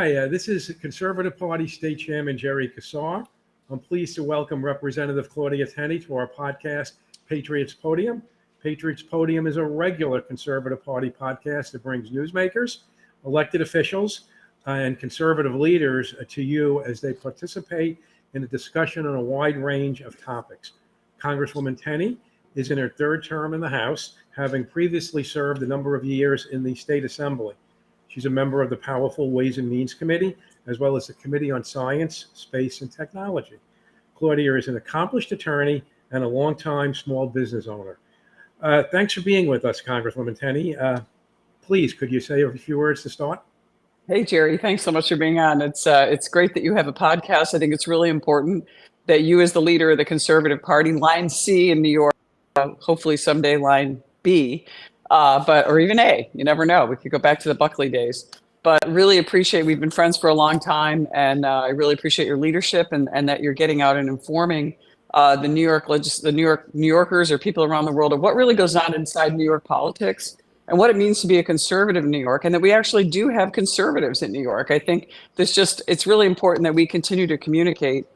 Hi, this is Conservative Party State Chairman Jerry Kassar. I'm pleased to welcome Representative Claudia Tenney to our podcast, Patriots Podium. Patriots Podium is a regular Conservative Party podcast that brings newsmakers, elected officials, and conservative leaders to you as they participate in a discussion on a wide range of topics. Congresswoman Tenney is in her third term in the House, having previously served a number of years in the State Assembly. She's a member of the powerful Ways and Means Committee, as well as the Committee on Science, Space, and Technology. Claudia is an accomplished attorney and a longtime small business owner. Thanks for being with us, Congresswoman Tenney. Please, could you say a few words to start? Hey, Jerry, thanks so much for being on. It's great that you have a podcast. I think it's really important that you, as the leader of the Conservative Party, Line C in New York, hopefully someday Line B, or even A, you never know. We could go back to the Buckley days. But really appreciate, we've been friends for a long time, and I really appreciate your leadership and that you're getting out and informing the New Yorkers or people around the world of what really goes on inside New York politics and what it means to be a conservative in New York, and that we actually do have conservatives in New York. I think it's really important that we continue to communicate,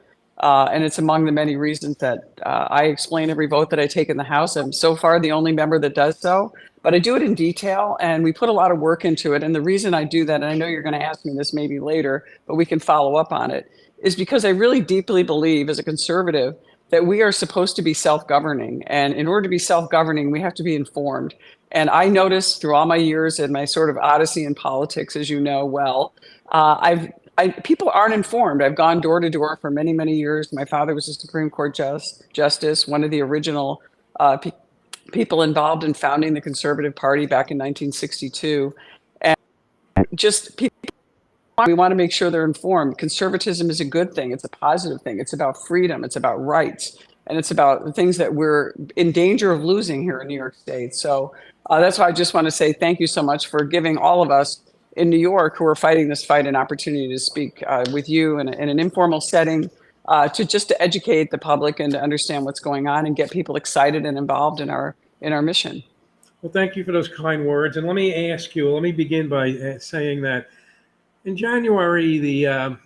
and it's among the many reasons that I explain every vote that I take in the House. I'm so far the only member that does so, but I do it in detail, and we put a lot of work into it. And the reason I do that, and I know you're going to ask me this maybe later, but we can follow up on it, is because I really deeply believe as a conservative that we are supposed to be self-governing. And in order to be self-governing, we have to be informed. And I noticed through all my years and my sort of odyssey in politics, as you know well, people aren't informed. I've gone door to door for many, many years. My father was a Supreme Court justice, one of the original people involved in founding the Conservative Party back in 1962. And just people, we want to make sure they're informed. Conservatism is a good thing. It's a positive thing. It's about freedom. It's about rights. And it's about the things that we're in danger of losing here in New York State. So that's why I just want to say thank you so much for giving all of us in New York who are fighting this fight an opportunity to speak with you in an informal setting, to educate the public and to understand what's going on and get people excited and involved in our mission. Well, thank you for those kind words. And let me begin by saying that in January, it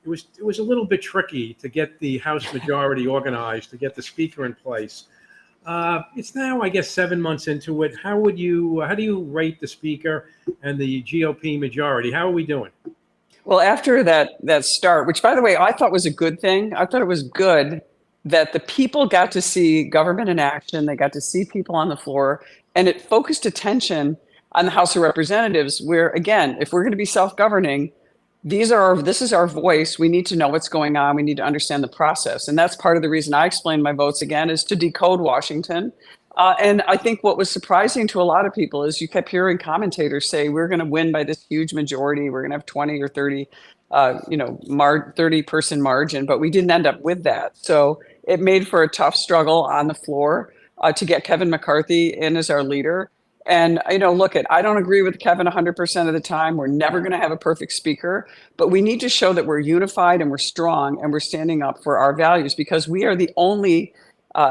was a little bit tricky to get the House majority organized, to get the speaker in place. It's now, I guess, 7 months into it. How do you rate the speaker and the GOP majority? How are we doing? Well, after that start, which, by the way, I thought was a good thing. I thought it was good that the people got to see government in action. They got to see people on the floor, and it focused attention on the House of Representatives, where, again, if we're going to be self-governing, this is our voice. We need to know what's going on. We need to understand the process. And that's part of the reason I explained my votes again, is to decode Washington. And I think what was surprising to a lot of people is you kept hearing commentators say, we're going to win by this huge majority. We're going to have 20 or 30, 30-person margin, but we didn't end up with that. So it made for a tough struggle on the floor to get Kevin McCarthy in as our leader. And, I don't agree with Kevin 100% of the time. We're never going to have a perfect speaker, but we need to show that we're unified and we're strong and we're standing up for our values, because we are the only,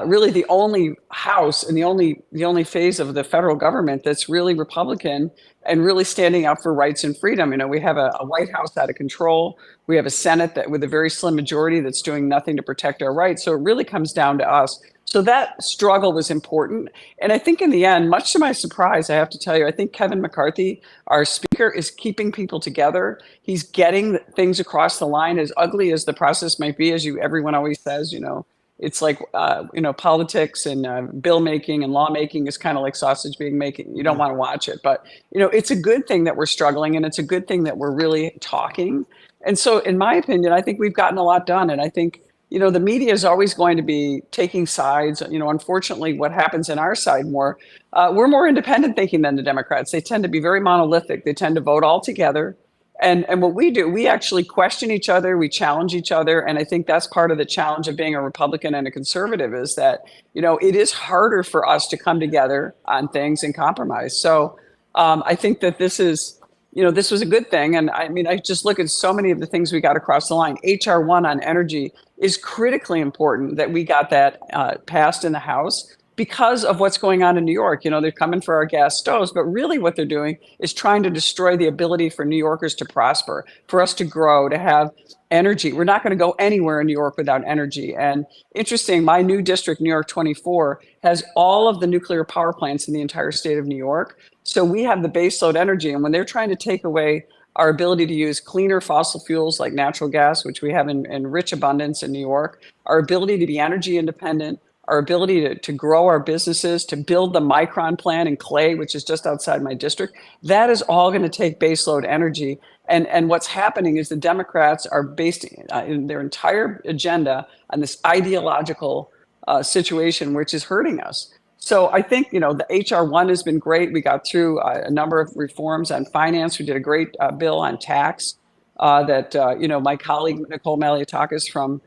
really the only House and the only phase of the federal government that's really Republican and really standing up for rights and freedom. We have a White House out of control. We have a Senate that with a very slim majority that's doing nothing to protect our rights. So it really comes down to us. So that struggle was important. And I think in the end, much to my surprise, I have to tell you, I think Kevin McCarthy, our speaker, is keeping people together. He's getting things across the line, as ugly as the process might be, everyone always says, it's like, politics and bill making and law making is kind of like sausage being making. You don't want to watch it, but, it's a good thing that we're struggling, and it's a good thing that we're really talking. And so in my opinion, I think we've gotten a lot done. And I think, the media is always going to be taking sides. Unfortunately, what happens in our side more, we're more independent thinking than the Democrats. They tend to be very monolithic. They tend to vote all together. And what we do, we actually question each other. We challenge each other. And I think that's part of the challenge of being a Republican and a conservative, is that, it is harder for us to come together on things and compromise. So I think that this was a good thing. And I just look at so many of the things we got across the line. HR1 on energy is critically important that we got that passed in the House. because of what's going on in New York. You know, they're coming for our gas stoves, but really what they're doing is trying to destroy the ability for New Yorkers to prosper, for us to grow, to have energy. We're not going to go anywhere in New York without energy. And interesting, my new district, New York 24, has all of the nuclear power plants in the entire state of New York. So we have the baseload energy. And when they're trying to take away our ability to use cleaner fossil fuels like natural gas, which we have in rich abundance in New York, our ability to be energy independent, our ability to grow our businesses, to build the Micron plant in Clay, which is just outside my district, that is all going to take baseload energy. And what's happening is the Democrats are based in their entire agenda on this ideological situation, which is hurting us. So I think, you know, the HR1 has been great. We got through a number of reforms on finance. We did a great bill on tax that, you know, my colleague, Nicole Maliotakis from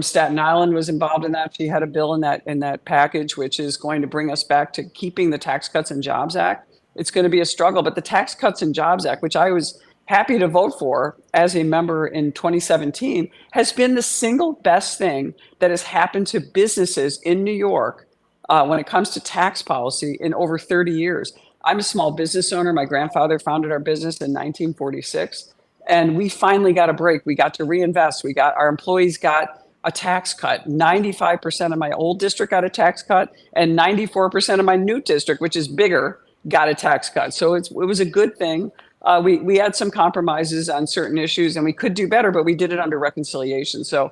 Staten Island was involved in that. She had a bill in that package, which is going to bring us back to keeping the Tax Cuts and Jobs Act. It's going to be a struggle, but the Tax Cuts and Jobs Act, which I was happy to vote for as a member in 2017, has been the single best thing that has happened to businesses in New York when it comes to tax policy in over 30 years. I'm a small business owner. My grandfather founded our business in 1946, and we finally got a break. We got to reinvest. Our employees got a tax cut. 95% of my old district got a tax cut, and 94% of my new district, which is bigger, got a tax cut. So it was a good thing. We had some compromises on certain issues, and we could do better, but we did it under reconciliation. So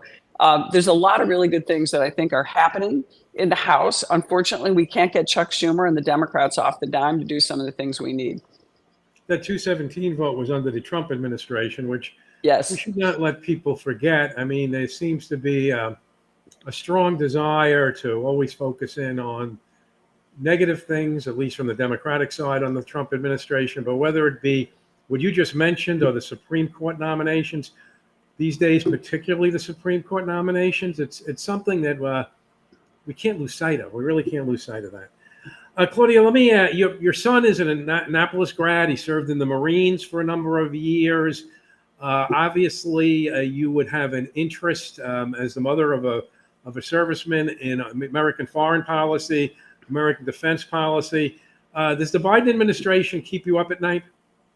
there's a lot of really good things that I think are happening in the House. Unfortunately, we can't get Chuck Schumer and the Democrats off the dime to do some of the things we need. That 217 vote was under the Trump administration, which Yes, we should not let people forget. I mean, there seems to be a strong desire to always focus in on negative things, at least from the Democratic side on the Trump administration. But whether it be what you just mentioned or the Supreme Court nominations, these days, particularly the Supreme Court nominations, it's something that we can't lose sight of. We really can't lose sight of that. Claudia, let me, your son is an Annapolis grad. He served in the Marines for a number of years. Obviously, you would have an interest as the mother of a serviceman in American foreign policy, American defense policy. Does the Biden administration keep you up at night?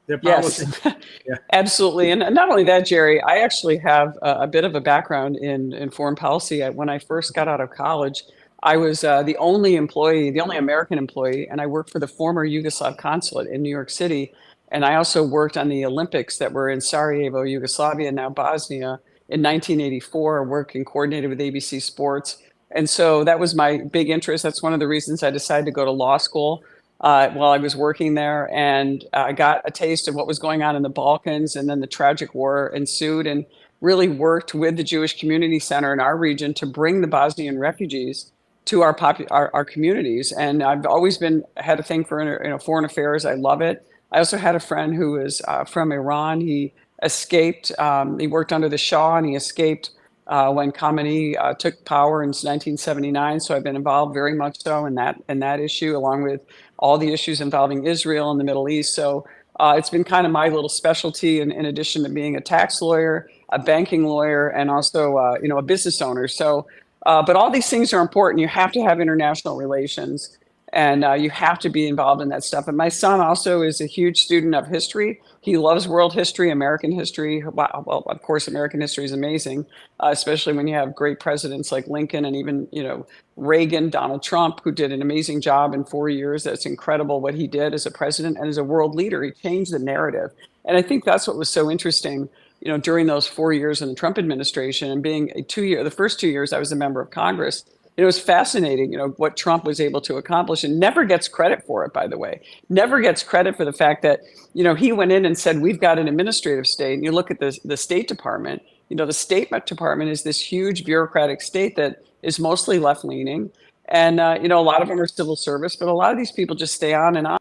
Their policy? yes, Yeah. absolutely. And not only that, Jerry, I actually have a bit of a background in foreign policy. When I first got out of college, I was the only American employee, and I worked for the former Yugoslav consulate in New York City. And I also worked on the Olympics that were in Sarajevo, Yugoslavia, now Bosnia, in 1984, working coordinated with ABC Sports. And so that was my big interest. That's one of the reasons I decided to go to law school while I was working there. And I got a taste of what was going on in the Balkans, and then the tragic war ensued, and really worked with the Jewish Community Center in our region to bring the Bosnian refugees to our communities. And I've always had a thing for foreign affairs. I love it. I also had a friend who was from Iran. He escaped. He worked under the Shah, and he escaped when Khamenei took power in 1979. So I've been involved very much so in that issue, along with all the issues involving Israel and the Middle East. So it's been kind of my little specialty, in addition to being a tax lawyer, a banking lawyer, and also a business owner. So, but all these things are important. You have to have international relations, and you have to be involved in that stuff. And my son also is a huge student of history. He loves world history, American history. Wow, well, of course, American history is amazing, especially when you have great presidents like Lincoln and even, Reagan, Donald Trump, who did an amazing job in 4 years. That's incredible what he did as a president and as a world leader. He changed the narrative. And I think that's what was so interesting, during those 4 years in the Trump administration, and being the first 2 years I was a member of Congress. It was fascinating, what Trump was able to accomplish, and never gets credit for it, by the way. Never gets credit for the fact that, he went in and said, we've got an administrative state. And you look at the State Department, the State Department is this huge bureaucratic state that is mostly left-leaning. And, a lot of them are civil service, but a lot of these people just stay on and on.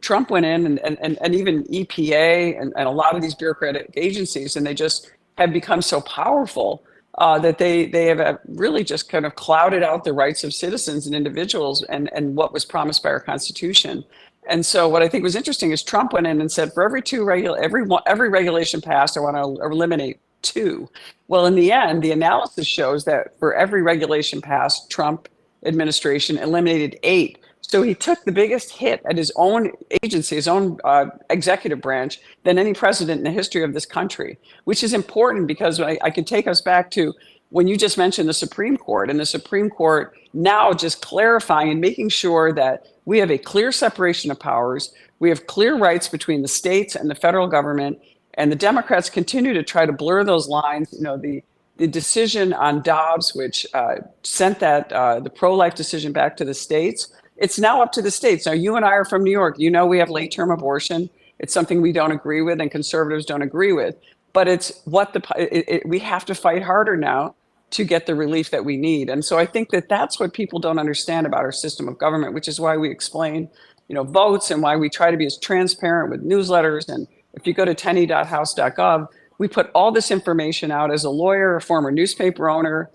Trump went in and even EPA and a lot of these bureaucratic agencies, and they just have become so powerful that they have really just kind of clouded out the rights of citizens and individuals and what was promised by our Constitution. And so what I think was interesting is Trump went in and said, for every regulation passed, I want to eliminate 2. Well, in the end, the analysis shows that for every regulation passed, Trump administration eliminated 8. So he took the biggest hit at his own agency, his own executive branch, than any president in the history of this country, which is important because I can take us back to when you just mentioned the Supreme Court, and the Supreme Court now just clarifying and making sure that we have a clear separation of powers. We have clear rights between the states and the federal government. And the Democrats continue to try to blur those lines. The decision on Dobbs, which sent the pro-life decision back to the states, it's now up to the states. Now, you and I are from New York. We have late-term abortion. It's something we don't agree with and conservatives don't agree with. But it's we have to fight harder now to get the relief that we need. And so I think that's what people don't understand about our system of government, which is why we explain, votes, and why we try to be as transparent with newsletters. And if you go to tenney.house.gov, we put all this information out. As a lawyer, a former newspaper owner,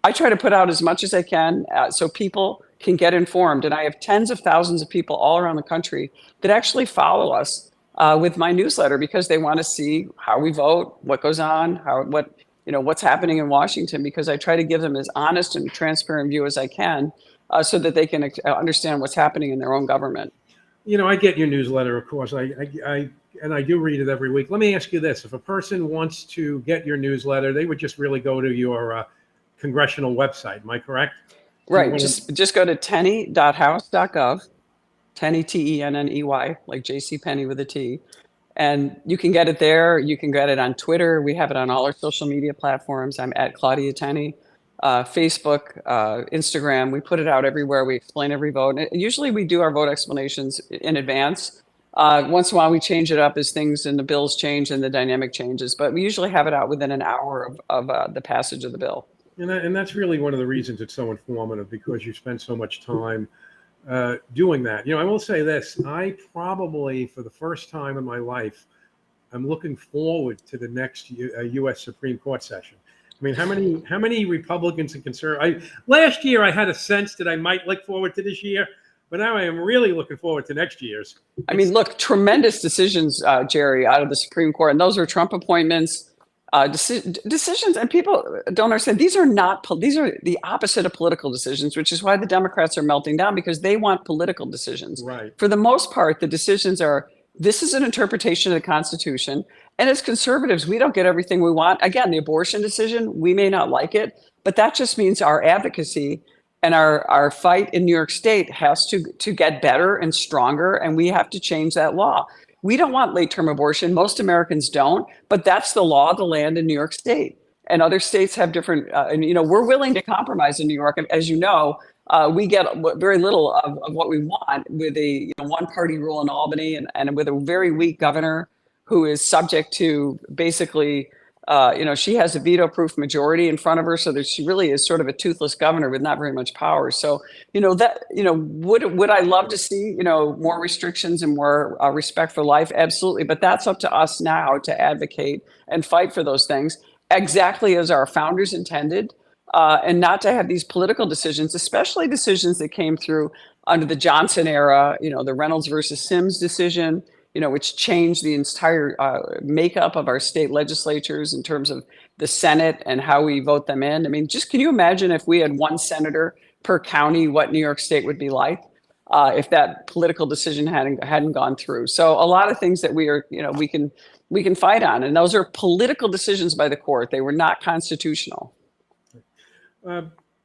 I try to put out as much as I can so people can get informed. And I have tens of thousands of people all around the country that actually follow us with my newsletter because they want to see how we vote, what goes on, what's happening in Washington, because I try to give them as honest and transparent view as I can so that they can understand what's happening in their own government. I get your newsletter, of course. I do read it every week. Let me ask you this. If a person wants to get your newsletter, they would just really go to your congressional website. Am I correct? Right. Just go to tenney.house.gov, Tenney, Tenney, like JCPenney with a T. And you can get it there. You can get it on Twitter. We have it on all our social media platforms. I'm at Claudia Tenney. Facebook, Instagram, we put it out everywhere. We explain every vote. And usually we do our vote explanations in advance. Once in a while we change it up as things and the bills change and the dynamic changes, but we usually have it out within an hour of the passage of the bill. And that's really one of the reasons it's so informative, because you spend so much time doing that. I will say this, I probably, for the first time in my life, I'm looking forward to the next U.S. Supreme Court session. I mean, how many Republicans and conservatives? Last year, I had a sense that I might look forward to this year, but now I am really looking forward to next year's. I mean, look, tremendous decisions, Jerry, out of the Supreme Court, and those are Trump appointments, decisions. And people don't understand these are the opposite of political decisions, which is why the Democrats are melting down, because they want political decisions. Right. For the most part, the decisions are. This is an interpretation of the Constitution. And as conservatives, we don't get everything we want. Again, the abortion decision, we may not like it, but that just means our advocacy and our fight in New York State has to get better and stronger, and we have to change that law. We don't want late-term abortion. Most Americans don't, but that's the law of the land in New York State. And other states have different, we're willing to compromise in New York. As you know, we get very little of what we want with a one-party rule in Albany and with a very weak governor who is subject to basically, she has a veto-proof majority in front of her, so that she really is sort of a toothless governor with not very much power. So, would I love to see, more restrictions and more respect for life? Absolutely, but that's up to us now to advocate and fight for those things, exactly as our founders intended. And not to have these political decisions, especially decisions that came through under the Johnson era, the Reynolds versus Sims decision, which changed the entire makeup of our state legislatures in terms of the Senate and how we vote them in. I mean, can you imagine if we had one senator per county, what New York State would be like if that political decision hadn't gone through? So a lot of things that we can fight on, and those are political decisions by the court. They were not constitutional.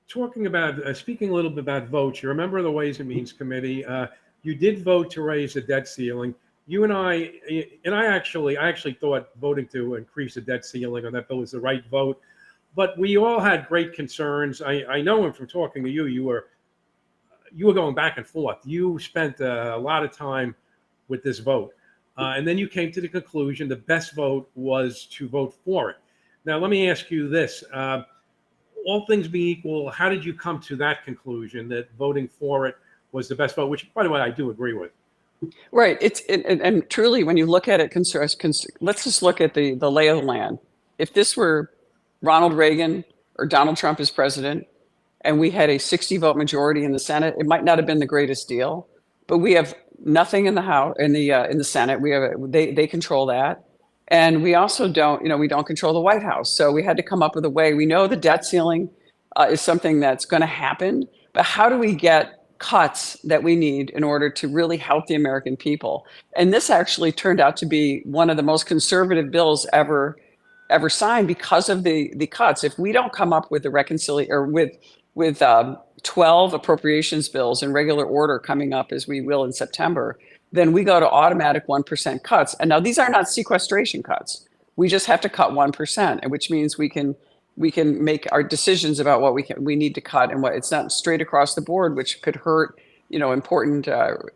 Speaking a little bit about votes, you're a member of the Ways and Means Committee. You did vote to raise the debt ceiling. You and I actually thought voting to increase the debt ceiling on that bill was the right vote, but we all had great concerns. I know him from talking to you. You were going back and forth. You spent a lot of time with this vote, and then you came to the conclusion the best vote was to vote for it. Now, let me ask you this. All things being equal, how did you come to that conclusion that voting for it was the best vote, which, by the way, I do agree with? Right. And truly, when you look at it, let's just look at the lay of the land. If this were Ronald Reagan or Donald Trump as president, and we had a 60-vote majority in the Senate, it might not have been the greatest deal. But we have nothing in the House, in the Senate. They control that. And we also don't control the White House. So we had to come up with a way. We know the debt ceiling is something that's going to happen. but how do we get cuts that we need in order to really help the American people? And this actually turned out to be one of the most conservative bills ever signed because of the cuts. If we don't come up with the reconciliation or with 12 appropriations bills in regular order coming up as we will in September, then we go to automatic 1% cuts. And now these are not sequestration cuts. We just have to cut 1%, which means we can make our decisions about what we need to cut and what. It's not straight across the board, which could hurt, important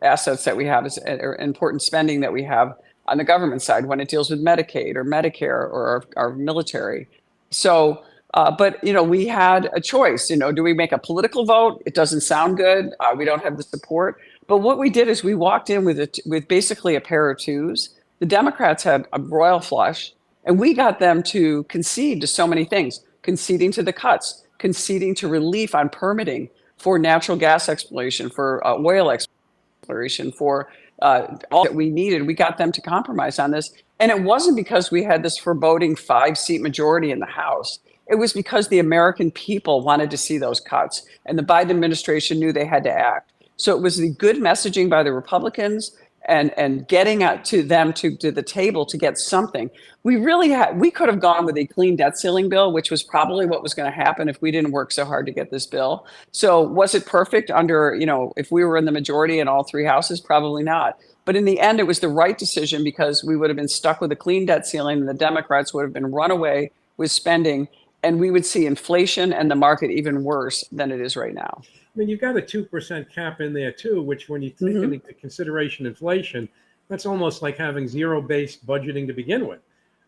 assets that we have, or important spending that we have on the government side when it deals with Medicaid or Medicare or our military. So, but we had a choice. Do we make a political vote? It doesn't sound good. We don't have the support. But what we did is we walked in with basically a pair of twos. The Democrats had a royal flush, and we got them to concede to so many things, conceding to the cuts, conceding to relief on permitting for natural gas exploration, for oil exploration, for all that we needed. We got them to compromise on this. And it wasn't because we had this foreboding 5-seat majority in the House. It was because the American people wanted to see those cuts, and the Biden administration knew they had to act. So it was the good messaging by the Republicans and getting out to them to the table to get something. We could have gone with a clean debt ceiling bill, which was probably what was going to happen if we didn't work so hard to get this bill. So was it perfect under, if we were in the majority in all three houses? Probably not. But in the end, it was the right decision because we would have been stuck with a clean debt ceiling and the Democrats would have been run away with spending, and we would see inflation and the market even worse than it is right now. I mean, you've got a 2% cap in there too, which when you take into consideration inflation, that's almost like having zero-based budgeting to begin with.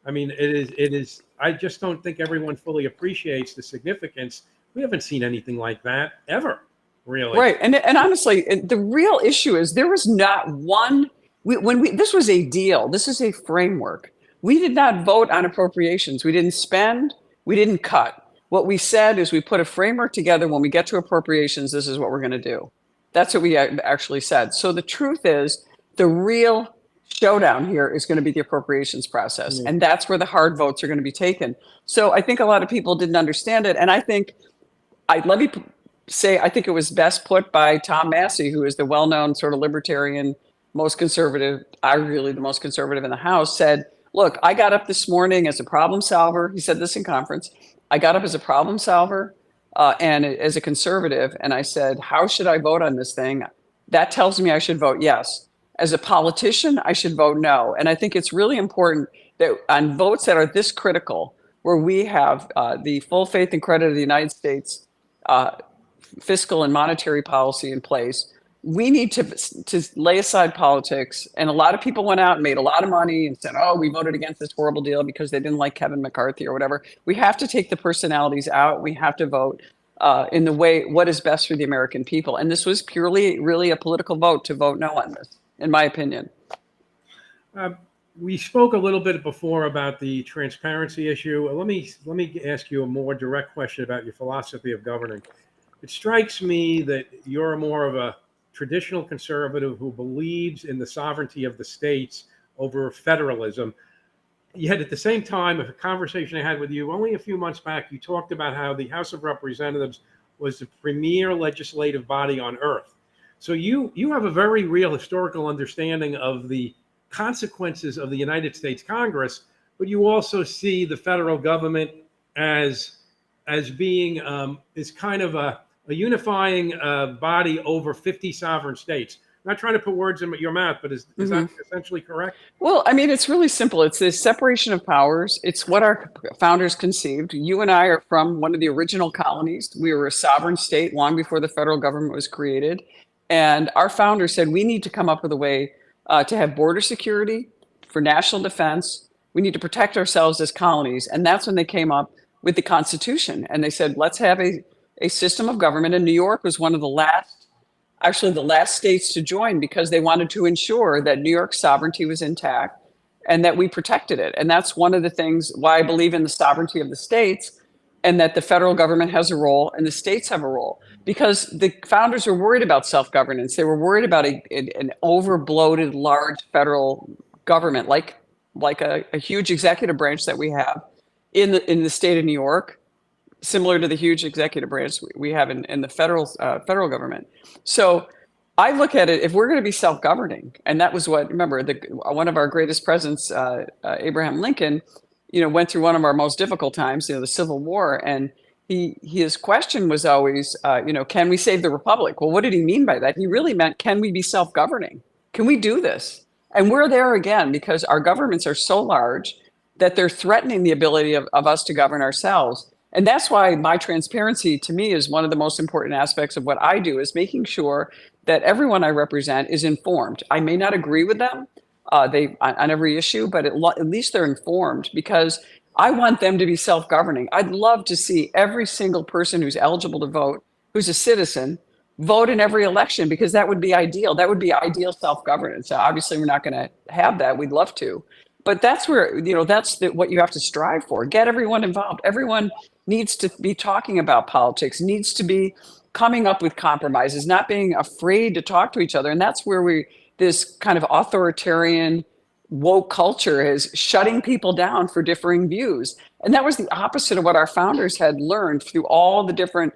I mean, it is, I just don't think everyone fully appreciates the significance. We haven't seen anything like that ever, really. Right. And honestly, the real issue is there was not one, this was a deal. This is a framework. We did not vote on appropriations. We didn't spend, we didn't cut. What we said is we put a framework together. When we get to appropriations, this is what we're going to do. That's what we actually said. So the truth is the real showdown here is going to be the appropriations process. And that's where the hard votes are going to be taken. So I think a lot of people didn't understand it. And I think, let me say, I think it was best put by Tom Massey, who is the well-known sort of libertarian, most conservative, arguably the most conservative in the House, said, look, I got up this morning as a problem solver. He said this in conference. I got up as a problem solver and as a conservative, and I said, how should I vote on this thing? That tells me I should vote yes. As a politician, I should vote no. And I think it's really important that on votes that are this critical, where we have the full faith and credit of the United States fiscal and monetary policy in place, we need to lay aside politics. And a lot of people went out and made a lot of money and said, oh, we voted against this horrible deal because they didn't like Kevin McCarthy or whatever. We have to take the personalities out. We have to vote in the way, what is best for the American people. And this was purely, really a political vote to vote no on this, in my opinion. We spoke a little bit before about the transparency issue. Let me ask you a more direct question about your philosophy of governing. It strikes me that you're more of a traditional conservative who believes in the sovereignty of the states over federalism. Yet at the same time, a conversation I had with you only a few months back, you talked about how the House of Representatives was the premier legislative body on earth. So you have a very real historical understanding of the consequences of the United States Congress, but you also see the federal government as being is kind of a unifying body over 50 sovereign states. I'm not trying to put words in your mouth, but is that essentially correct? Well, I mean, it's really simple. It's this separation of powers. It's what our founders conceived. You and I are from one of the original colonies. We were a sovereign state long before the federal government was created. And our founders said we need to come up with a way to have border security for national defense. We need to protect ourselves as colonies. And that's when they came up with the Constitution. And they said, let's have a system of government. And New York was one of the last states to join because they wanted to ensure that New York's sovereignty was intact and that we protected it. And that's one of the things why I believe in the sovereignty of the states and that the federal government has a role and the states have a role, because the founders were worried about self-governance. They were worried about an over-bloated, large federal government, like a huge executive branch that we have in the state of New York, similar to the huge executive branch we have in the federal government. So I look at it, if we're going to be self-governing, and that was what, remember, one of our greatest presidents, Abraham Lincoln, went through one of our most difficult times, the Civil War, and his question was always, can we save the republic? Well, what did he mean by that? He really meant, can we be self-governing? Can we do this? And we're there again because our governments are so large that they're threatening the ability of us to govern ourselves. And that's why my transparency to me is one of the most important aspects of what I do, is making sure that everyone I represent is informed. I may not agree with them on every issue, but at least they're informed, because I want them to be self-governing. I'd love to see every single person who's eligible to vote, who's a citizen, vote in every election, because that would be ideal. That would be ideal self-governance. Obviously, we're not going to have that. We'd love to. But that's where, that's what you have to strive for. Get everyone involved. Everyone needs to be talking about politics, needs to be coming up with compromises, not being afraid to talk to each other. And that's where this kind of authoritarian woke culture is shutting people down for differing views. And that was the opposite of what our founders had learned through all the different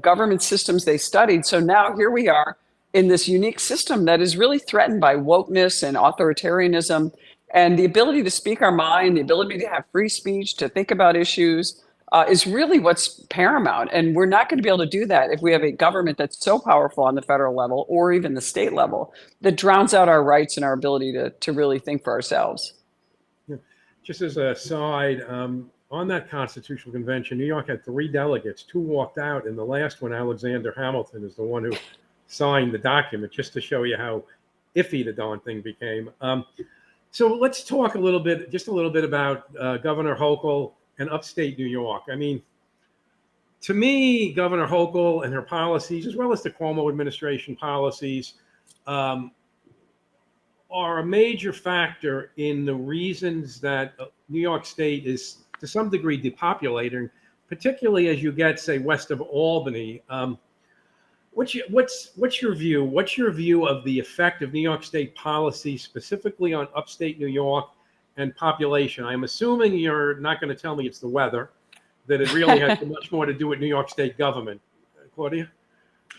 government systems they studied. So now here we are in this unique system that is really threatened by wokeness and authoritarianism, and the ability to speak our mind, the ability to have free speech, to think about issues is really what's paramount. And we're not going to be able to do that if we have a government that's so powerful on the federal level or even the state level that drowns out our rights and our ability to really think for ourselves. Just as a side, on that constitutional convention, New York had 3 delegates. 2 walked out, and the last one, Alexander Hamilton, is the one who signed the document, just to show you how iffy the darn thing became. So let's talk a little bit about Governor Hochul and upstate New York. I mean, to me, Governor Hochul and her policies, as well as the Cuomo administration policies, are a major factor in the reasons that New York State is, to some degree, depopulating, particularly as you get, say, west of Albany. What's your view? What's your view of the effect of New York State policy specifically on upstate New York and population? I'm assuming you're not going to tell me it's the weather, that it really has much more to do with New York State government. Claudia?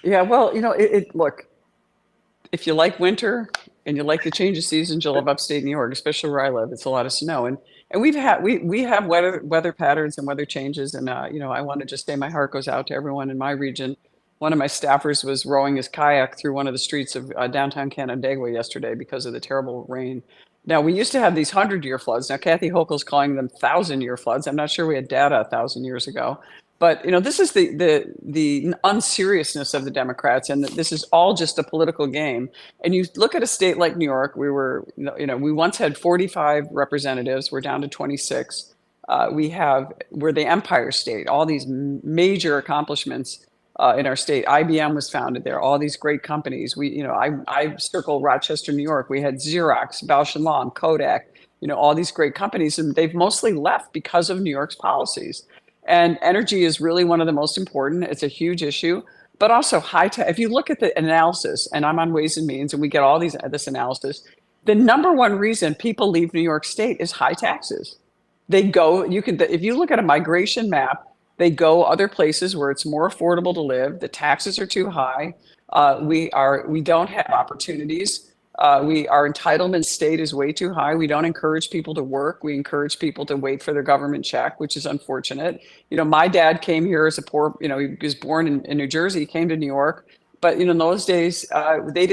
Yeah, well, look, if you like winter and you like the change of seasons, you'll love upstate New York, especially where I live. It's a lot of snow, and we have weather patterns and weather changes, and I want to just say my heart goes out to everyone in my region. One of my staffers was rowing his kayak through one of the streets of downtown Canandaigua yesterday because of the terrible rain. Now, we used to have these 100-year floods. Now, Kathy Hochul's calling them 1,000-year floods. I'm not sure we had data 1,000 years ago. But, this is the unseriousness of the Democrats, and this is all just a political game. And you look at a state like New York, we once had 45 representatives. We're down to 26. We're the Empire State, all these major accomplishments in our state. IBM was founded there, all these great companies. I circle Rochester, New York. We had Xerox, Bausch and Lomb, Kodak, all these great companies, and they've mostly left because of New York's policies. And energy is really one of the most important. It's a huge issue, but also high tech. If you look at the analysis, and I'm on Ways and Means, and we get all this analysis, the number one reason people leave New York State is high taxes. If you look at a migration map, they go other places where it's more affordable to live. The taxes are too high. We don't have opportunities. Our entitlement state is way too high. We don't encourage people to work. We encourage people to wait for their government check, which is unfortunate. My dad came here as a poor, he was born in New Jersey, he came to New York. But in those days, they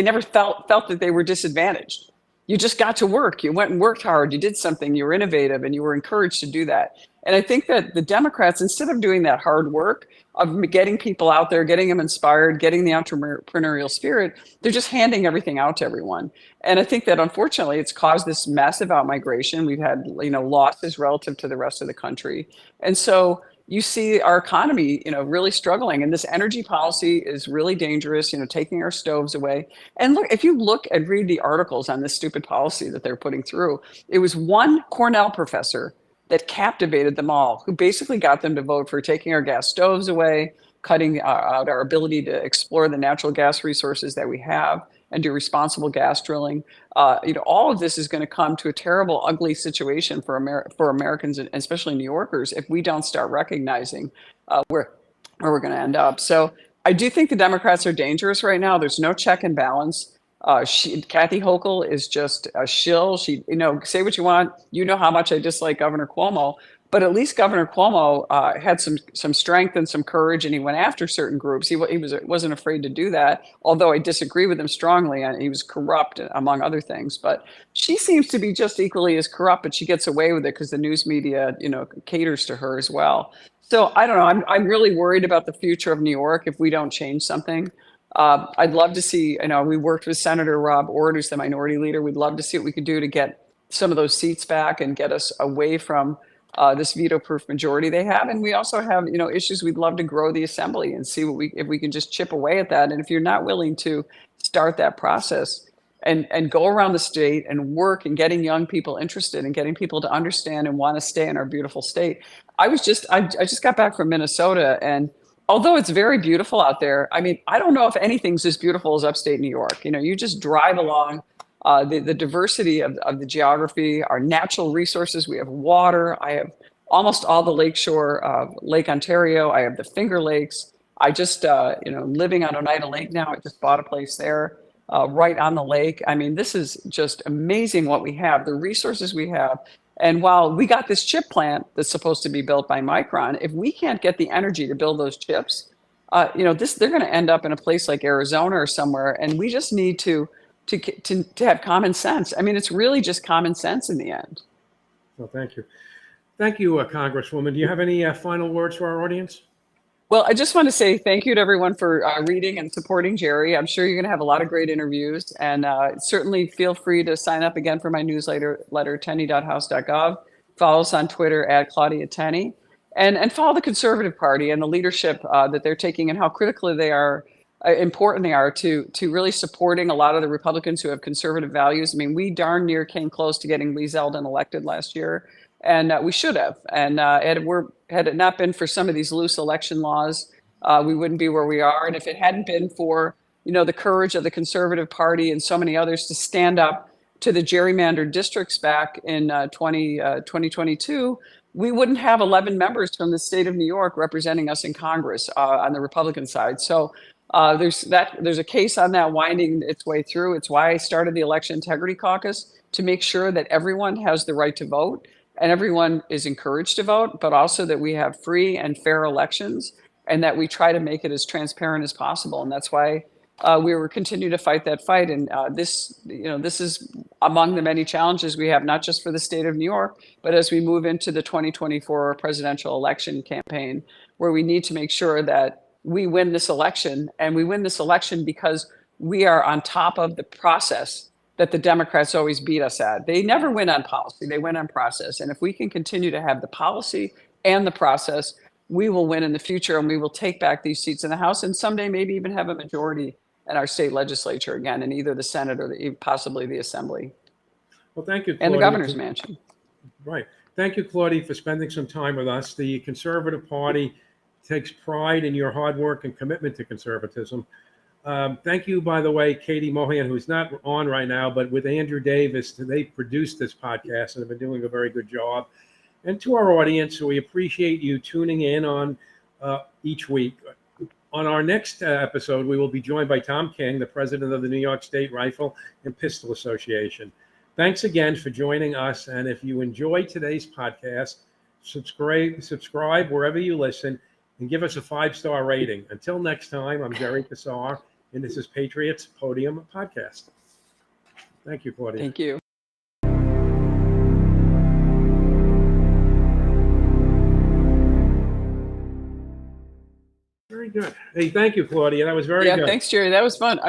never felt that they were disadvantaged. You just got to work. You went and worked hard. You did something. You were innovative, and you were encouraged to do that. And I think that the Democrats, instead of doing that hard work of getting people out there, getting them inspired, getting the entrepreneurial spirit, they're just handing everything out to everyone. And I think that unfortunately it's caused this massive outmigration. We've had, losses relative to the rest of the country. And so you see our economy, really struggling. And this energy policy is really dangerous, taking our stoves away. And look, if you look and read the articles on this stupid policy that they're putting through, it was one Cornell professor that captivated them all, who basically got them to vote for taking our gas stoves away, cutting out our ability to explore the natural gas resources that we have, and do responsible gas drilling. All of this is going to come to a terrible, ugly situation for Americans, and especially New Yorkers, if we don't start recognizing where we're going to end up. So I do think the Democrats are dangerous right now. There's no check and balance. Kathy Hochul is just a shill. She, say what you want. You know how much I dislike Governor Cuomo, but at least Governor Cuomo had some strength and some courage, and he went after certain groups. He wasn't afraid to do that, although I disagree with him strongly, and he was corrupt, among other things. But she seems to be just equally as corrupt, but she gets away with it because the news media, caters to her as well. So I don't know. I'm really worried about the future of New York if we don't change something. I'd love to see, we worked with Senator Rob Ord, who's the minority leader. We'd love to see what we could do to get some of those seats back and get us away from this veto-proof majority they have. And we also have, issues. We'd love to grow the assembly and see if we can just chip away at that. And if you're not willing to start that process and go around the state and work and getting young people interested and getting people to understand and want to stay in our beautiful state. I just got back from Minnesota, and although it's very beautiful out there, I mean, I don't know if anything's as beautiful as upstate New York. You just drive along the diversity of the geography, our natural resources. We have water. I have almost all the lakeshore, Lake Ontario. I have the Finger Lakes. I just, living on Oneida Lake now, I just bought a place there right on the lake. I mean, this is just amazing what we have, the resources we have. And while we got this chip plant that's supposed to be built by Micron, if we can't get the energy to build those chips, they're going to end up in a place like Arizona or somewhere. And we just need to have common sense. I mean, it's really just common sense in the end. Well, thank you. Thank you, Congresswoman. Do you have any final words for our audience? Well, I just want to say thank you to everyone for reading and supporting Jerry. I'm sure you're going to have a lot of great interviews, and certainly feel free to sign up again for my newsletter, tenney.house.gov. Follow us on Twitter at Claudia Tenney, and follow the Conservative Party and the leadership that they're taking and how critically they are, important they are to really supporting a lot of the Republicans who have conservative values. I mean, we darn near came close to getting Lee Zeldin elected last year. And we should have. And had it not been for some of these loose election laws, we wouldn't be where we are. And if it hadn't been for, the courage of the Conservative Party and so many others to stand up to the gerrymandered districts back in 2022, we wouldn't have 11 members from the state of New York representing us in Congress on the Republican side. So there's a case on that winding its way through. It's why I started the Election Integrity Caucus, to make sure that everyone has the right to vote. And everyone is encouraged to vote, but also that we have free and fair elections, and that we try to make it as transparent as possible. And that's why we will continue to fight that fight. And this is among the many challenges we have, not just for the state of New York, but as we move into the 2024 presidential election campaign, where we need to make sure that we win this election, and we win this election because we are on top of the process that the Democrats always beat us at. They never win on policy, they win on process. And if we can continue to have the policy and the process, we will win in the future, and we will take back these seats in the House, and someday maybe even have a majority in our state legislature again, in either the Senate or possibly the Assembly. Well, thank you, Claudia. And the governor's mansion. Right. Thank you, Claudia, for spending some time with us. The Conservative Party takes pride in your hard work and commitment to conservatism. Thank you, by the way, Katie Mohan, who's not on right now, but with Andrew Davis, they produced this podcast and have been doing a very good job. And to our audience, we appreciate you tuning in on each week. On our next episode, we will be joined by Tom King, the president of the New York State Rifle and Pistol Association. Thanks again for joining us. And if you enjoyed today's podcast, subscribe wherever you listen and give us a 5-star rating. Until next time, I'm Jerry Kassar, and this is Patriots Podium Podcast. Thank you, Claudia. Thank you. Very good. Hey, thank you, Claudia. That was very good. Yeah, thanks, Jerry. That was fun.